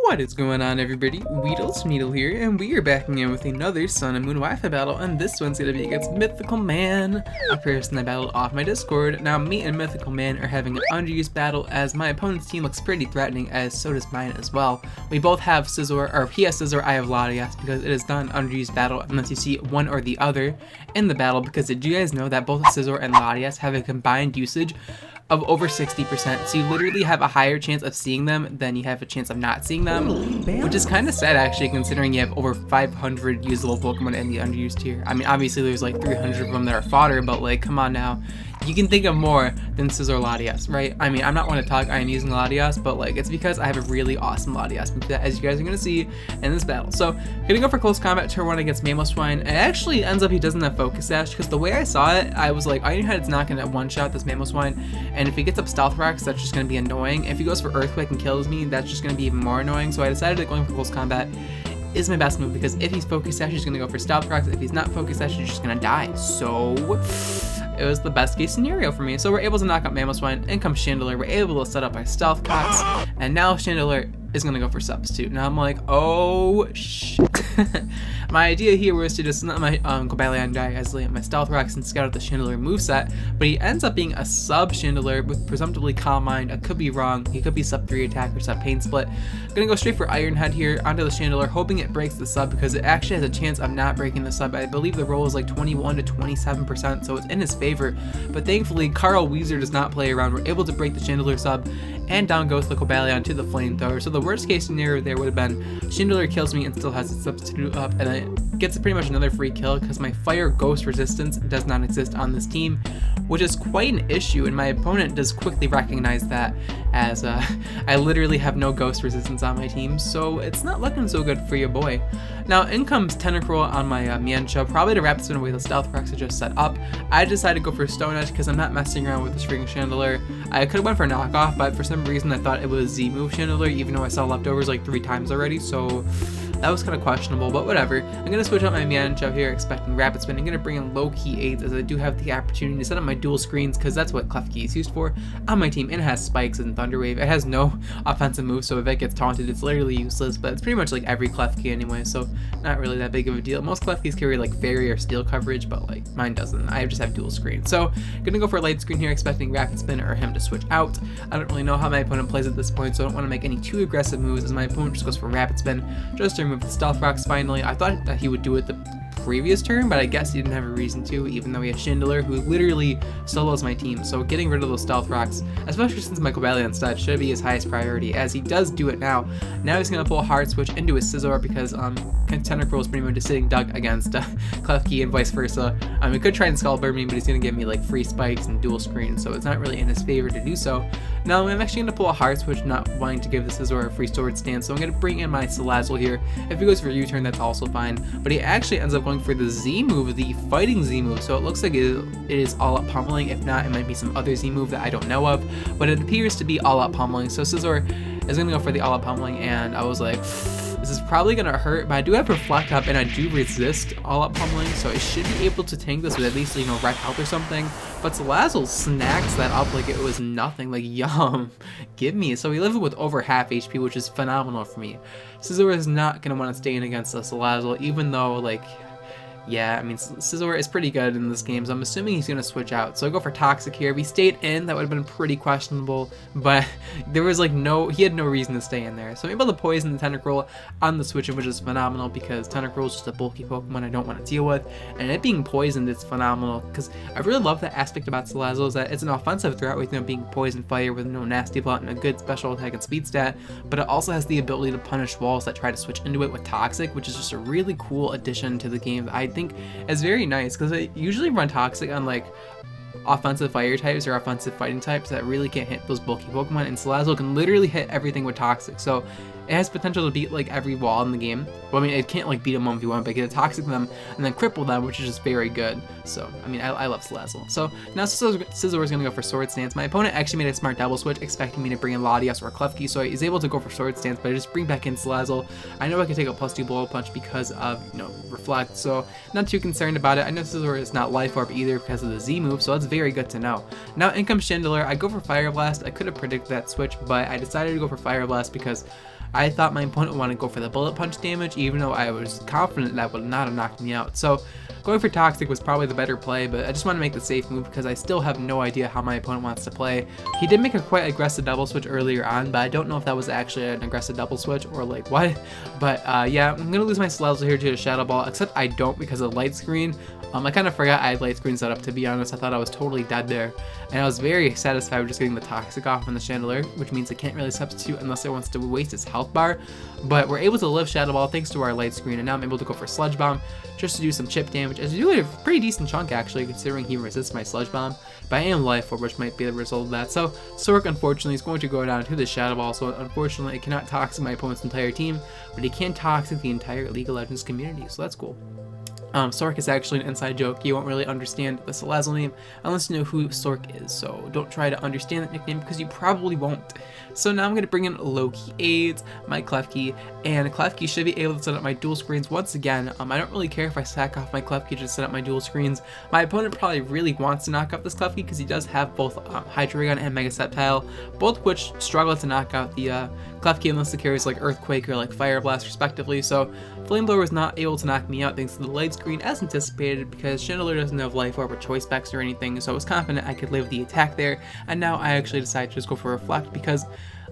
What is going on, everybody? WeedleTwineedle here, and we are back again with another Sun and Moon Wi-Fi battle, and this one's gonna be against Mythical Man, a person I battled off my Discord. Now, me and Mythical Man are having an underused battle, as my opponent's team looks pretty threatening, as so does mine as well. We both have Scizor, or he has Scizor, I have Latias, because it is not an underused battle unless you see one or the other in the battle, because did you guys know that both Scizor and Latias have a combined usage of over 60%, so you literally have a higher chance of seeing them than you have a chance of not seeing them, which is kind of sad actually, considering you have over 500 usable Pokemon in the underused tier. I mean, obviously there's like 300 of them that are fodder, but like, come on now. You can think of more than Scizor Latias, right? I mean, I'm not one to talk, I am using Latias, but like, it's because I have a really awesome Latias, as you guys are going to see in this battle. So, gonna go for close combat, turn 1 against Mamoswine. It actually ends up he doesn't have Focus Sash, because the way I saw it, I was like, Iron Head's not going to one-shot this Mamoswine, and if he gets up Stealth Rocks, that's just going to be annoying. If he goes for Earthquake and kills me, that's just going to be even more annoying, so I decided that going for close combat is my best move, because if he's Focus Sash, he's going to go for Stealth Rocks. If he's not Focus Sash, he's just going to die. So it was the best case scenario for me. So we're able to knock out Mamoswine, in comes Chandelure, we're able to set up our Stealth Cox, and now Chandelure is gonna go for Substitute. Now I'm like, oh shit. My idea here was to just let my Cobalion die as my Stealth Rocks and scout out the Chandelure moveset, but he ends up being a sub Chandelure with presumptively Calm Mind. I could be wrong, he could be sub 3 attack or sub Pain Split. I'm gonna go straight for Iron Head here onto the Chandelure, hoping it breaks the sub, because it actually has a chance of not breaking the sub. I believe the roll is like 21 to 27%, so it's in his favor, but thankfully Carl Weezer does not play around. We're able to break the Chandelure sub, and down goes the Cobalion to the Flamethrower. So the worst case scenario there would have been Chandelure kills me and still has its substitute up, and it gets pretty much another free kill, because my Fire Ghost resistance does not exist on this team, which is quite an issue, and my opponent does quickly recognize that, as I literally have no Ghost resistance on my team, so it's not looking so good for your boy. Now in comes Tentacruel on my Mienshao, probably to Rapid Spin away the Stealth Rocks I just set up. I decided to go for Stone Edge because I'm not messing around with this freaking Chandelure. I could have went for Knockoff, but for some reason I thought it was Z move Chandelure, even though I saw leftovers like 3 times already, so that was kind of questionable, but whatever. I'm going to switch out my Mienshao here, expecting Rapid Spin. I'm going to bring in low-key aids, as I do have the opportunity to set up my dual screens, because that's what Klefki is used for on my team. And it has Spikes and Thunder Wave. It has no offensive moves, so if it gets taunted, it's literally useless, but it's pretty much like every Klefki anyway, so not really that big of a deal. Most Klefkis carry like Fairy or Steel coverage, but like mine doesn't. I just have dual screens. So I'm going to go for a light screen here, expecting Rapid Spin or him to switch out. I don't really know how my opponent plays at this point, so I don't want to make any too aggressive moves, as my opponent just goes for Rapid Spin, just to remove the Stealth Rocks. Finally, I thought that he would do it the previous turn, but I guess he didn't have a reason to, even though he has Chandelure, who literally solos my team. So getting rid of those Stealth Rocks, especially since my Cobalion stud, should be his highest priority, as he does do it now. Now he's going to pull a Hard Switch into his Scizor, because Tentacruel is pretty much a sitting duck against Klefki and vice versa. He could try and Skull Burn me, but he's going to give me like free spikes and dual screens, so it's not really in his favor to do so. Now I'm actually going to pull a Hard Switch, not wanting to give the Scizor a free sword stance, so I'm going to bring in my Salazzle here. If he goes for U-turn, that's also fine, but he actually ends up going for the Z move, the fighting Z move, so it looks like it is all out pummeling. If not, it might be some other Z move that I don't know of, but it appears to be all out pummeling. So Scizor is going to go for the all out pummeling, and I was like, this is probably going to hurt, but I do have Reflect Up, and I do resist all out pummeling, so it should be able to tank this with at least, Red Health or something. But Salazzle snacks that up like it was nothing, like, yum, give me. So we live with over half HP, which is phenomenal for me. Scizor is not going to want to stay in against the Salazzle, even though, like, yeah, I mean, Scizor is pretty good in this game, so I'm assuming he's going to switch out. So I go for Toxic here. If he stayed in, that would have been pretty questionable, but there was like he had no reason to stay in there. So I'm able to poison the Tentacruel on the switch, which is phenomenal, because Tentacruel is just a bulky Pokemon I don't want to deal with, and it being poisoned is phenomenal, because I really love that aspect about Salazzle, is that it's an offensive threat with being Poison Fire with no Nasty Plot and a good special attack and speed stat, but it also has the ability to punish walls that try to switch into it with Toxic, which is just a really cool addition to the game that I think is very nice, because I usually run Toxic on like offensive fire types or offensive fighting types that really can't hit those bulky Pokemon, and Salazzle can literally hit everything with Toxic, so it has potential to beat like every wall in the game. Well, I mean, it can't like beat them 1v1, but get a Toxic them and then cripple them, which is just very good. So I mean, I love Salazzle. So now Scizor is gonna go for Sword Stance. My opponent actually made a smart double switch, expecting me to bring in Latias or Klefki, so he's able to go for Sword Stance, but I just bring back in Salazzle. I know I can take a +2 Blow Punch because of Reflect, so not too concerned about it. I know Scizor is not Life Orb either because of the Z move, so that's very good to know. Now in comes Chandelure. I go for Fire Blast. I could have predicted that switch, but I decided to go for Fire Blast because I thought my opponent would want to go for the bullet punch damage, even though I was confident that would not have knocked me out. So going for Toxic was probably the better play, but I just want to make the safe move because I still have no idea how my opponent wants to play. He did make a quite aggressive double switch earlier on, but I don't know if that was actually an aggressive double switch or like what. But yeah, I'm going to lose my Scizor here to a Shadow Ball, except I don't because of light screen. I kind of forgot I had light screen set up, to be honest. I thought I was totally dead there. And I was very satisfied with just getting the Toxic off on the Chandelure, which means it can't really substitute unless it wants to waste its health bar. But we're able to live Shadow Ball thanks to our light screen, and now I'm able to go for Sludge Bomb just to do some chip damage. As you do a pretty decent chunk actually, considering he resists my Sludge Bomb. But I am Life Orb, which might be the result of that. So Sork unfortunately is going to go down to the Shadow Ball, so unfortunately it cannot Toxic my opponent's entire team, but he can Toxic the entire League of Legends community, so that's cool. Sork is actually an inside joke. You won't really understand the Scizor name unless you know who Sork is, so don't try to understand that nickname because you probably won't. So now I'm going to bring in Loki Aids, my Klefki, and Klefki should be able to set up my dual screens once again. I don't really care if I sack off my Klefki to set up my dual screens. My opponent probably really wants to knock out this Klefki because he does have both Hydreigon and Mega Sceptile, both which struggle to knock out the Klefki unless it carries like Earthquake or like Fire Blast respectively. So Flame Blower was not able to knock me out thanks to the light screen as anticipated because Chandelure doesn't have Life Orb or Choice Specs or anything, so I was confident I could live the attack there. And now I actually decided to just go for Reflect because,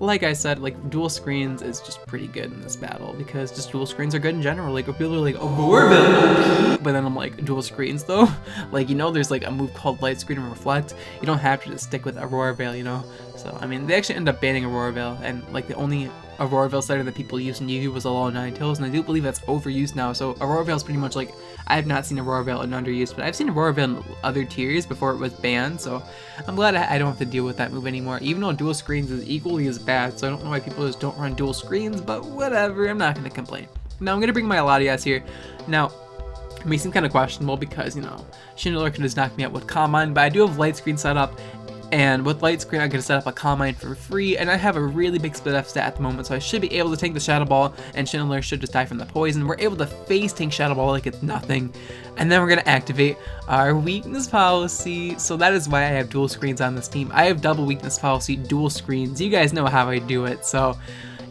like I said, like dual screens is just pretty good in this battle because just dual screens are good in general. Like people are like Aurora, but then I'm like dual screens though. Like, you know, there's like a move called Light Screen and Reflect. You don't have to just stick with Aurora Veil, you know. So I mean, they actually end up banning Aurora Veil, and like the only Aurora Veil setter that people used in UV was Alola Ninetales, and I do believe that's overused now. So Aurora Veil is pretty much like, I have not seen Aurora Veil in underused, but I've seen Aurora Veil in other tiers before it was banned. So I'm glad I don't have to deal with that move anymore, even though dual screens is equally as bad. So I don't know why people just don't run dual screens, but whatever, I'm not going to complain. Now I'm going to bring my Latias here. Now, it may seem kind of questionable because, you know, Chandelure can just knock me out with Calm Mind, but I do have light screen set up. And with light screen, I'm going to set up a Calm Mind for free, and I have a really big split F stat at the moment, so I should be able to tank the Shadow Ball, and Chandelure should just die from the poison. We're able to face tank Shadow Ball like it's nothing, and then we're going to activate our weakness policy. So that is why I have dual screens on this team. I have double weakness policy, dual screens. You guys know how I do it, so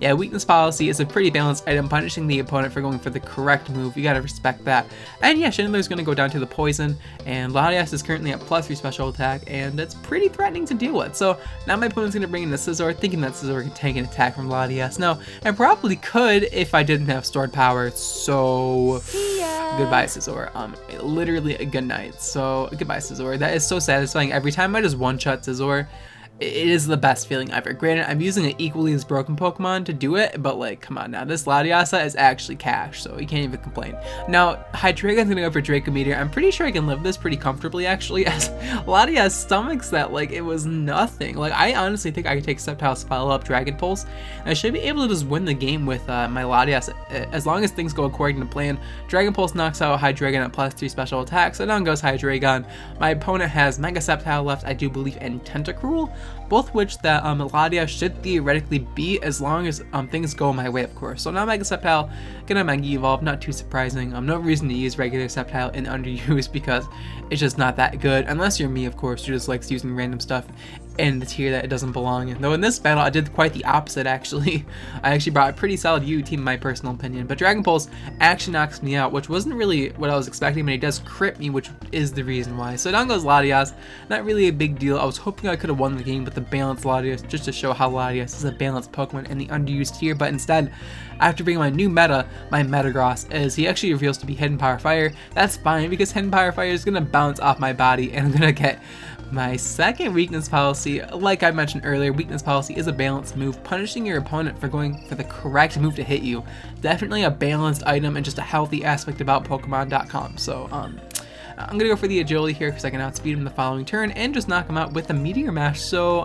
yeah, weakness policy is a pretty balanced item, punishing the opponent for going for the correct move. You gotta respect that. And yeah, Chandelure's gonna go down to the poison, and Latias is currently at +3 special attack, and it's pretty threatening to deal with. So now my opponent's gonna bring in the Scizor, thinking that Scizor can take an attack from Latias. No, I probably could if I didn't have stored power. So goodbye, Scizor. Literally a good night. So goodbye, Scizor. That is so satisfying. Every time I just one-shot Scizor, it is the best feeling ever. Granted, I'm using an equally as broken Pokemon to do it, but like, come on now, this Latias is actually cash, so you can't even complain. Now, Hydreigon's gonna go for Draco Meteor. I'm pretty sure I can live this pretty comfortably, actually, as Latias stomachs that like it was nothing. Like, I honestly think I could take Sceptile's follow-up Dragon Pulse, and I should be able to just win the game with my Latias, as long as things go according to plan. Dragon Pulse knocks out Hydreigon at +3 special attack, so down goes Hydreigon. My opponent has Mega Sceptile left, I do believe, and Tentacruel, both which that Latias should theoretically beat as long as things go my way, of course. So now Mega Sceptile gonna Mega Evolve, not too surprising. No reason to use regular Sceptile in underuse because it's just not that good, unless you're me, of course, who just likes using random stuff in the tier that it doesn't belong in. Though in this battle I did quite the opposite, actually. I actually brought a pretty solid UU team in my personal opinion, but Dragon Pulse actually knocks me out, which wasn't really what I was expecting, but he does crit me, which is the reason why. So down goes Latias. Not really a big deal. I was hoping I could have won the game with the balanced Latias, just to show how Latias is a balanced Pokemon in the underused tier, but instead, after bringing my new meta, my Metagross, is he actually reveals to be Hidden Power Fire. That's fine, because Hidden Power Fire is going to bounce off my body, and I'm going to get my second weakness policy. Like I mentioned earlier, weakness policy is a balanced move, punishing your opponent for going for the correct move to hit you. Definitely a balanced item and just a healthy aspect about Pokemon.com. So, I'm going to go for the agility here because I can outspeed him the following turn and just knock him out with a Meteor Mash. So,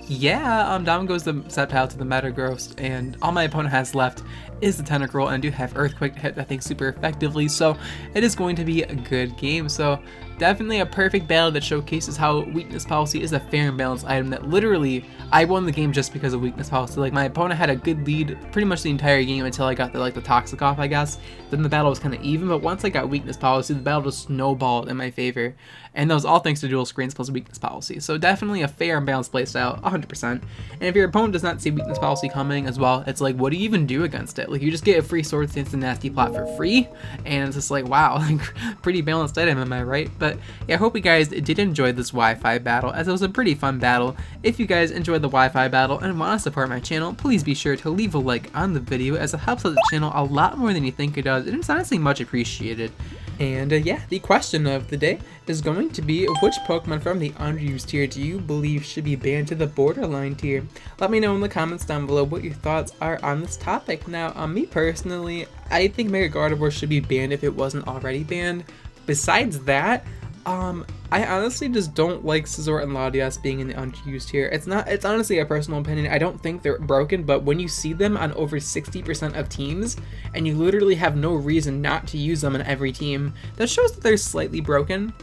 yeah, down goes the Sceptile to the Metagross, and all my opponent has left is the Tentacruel, and I do have Earthquake to hit that thing super effectively, so it is going to be a good game. So Definitely a perfect battle that showcases how weakness policy is a fair and balanced item that literally I won the game just because of weakness policy. Like, my opponent had a good lead pretty much the entire game until I got the toxic off, I guess. Then the battle was kind of even, but once I got weakness policy, the battle just snowballed in my favor. And that was all thanks to dual screens plus weakness policy. So definitely a fair and balanced playstyle, 100%. And if your opponent does not see weakness policy coming as well, it's like, what do you even do against it? Like, you just get a free sword stance and nasty plot for free, and it's just like, wow, like, pretty balanced item, am I right? But yeah, I hope you guys did enjoy this Wi-Fi battle, as it was a pretty fun battle. If you guys enjoyed the Wi-Fi battle and want to support my channel, please be sure to leave a like on the video, as it helps out the channel a lot more than you think it does, and it's honestly much appreciated. And yeah, the question of the day is going to be, which Pokemon from the underused tier do you believe should be banned to the borderline tier? Let me know in the comments down below what your thoughts are on this topic. Now, me personally, I think Mega Gardevoir should be banned if it wasn't already banned. Besides that, I honestly just don't like Scizor and Latias being in the underused tier. It's honestly a personal opinion. I don't think they're broken, but when you see them on over 60% of teams, and you literally have no reason not to use them in every team, that shows that they're slightly broken.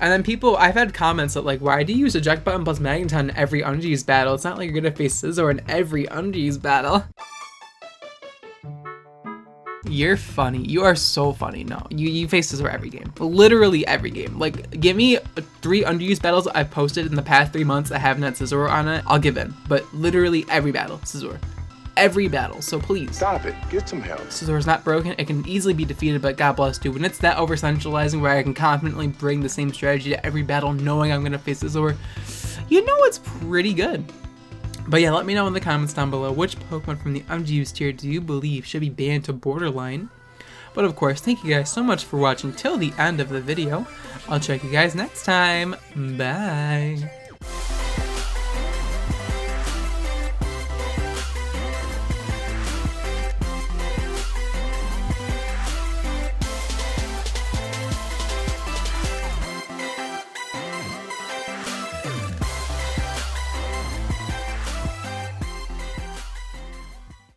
And then I've had comments that like, why do you use eject button plus Magneton in every underused battle? It's not like you're gonna face Scizor in every underused battle. You're funny. You are so funny. No, you face Scizor every game. Literally every game. Like, give me 3 underused battles I've posted in the past 3 months that haven't had Scizor on it, I'll give in. But literally every battle, Scizor. Every battle, so please. Stop it. Get some help. Scizor is not broken. It can easily be defeated, but God bless you. When it's that over-centralizing where I can confidently bring the same strategy to every battle knowing I'm going to face Scizor, you know it's pretty good. But yeah, let me know in the comments down below which Pokemon from the underused tier do you believe should be banned to borderline. But of course, thank you guys so much for watching till the end of the video. I'll check you guys next time. Bye.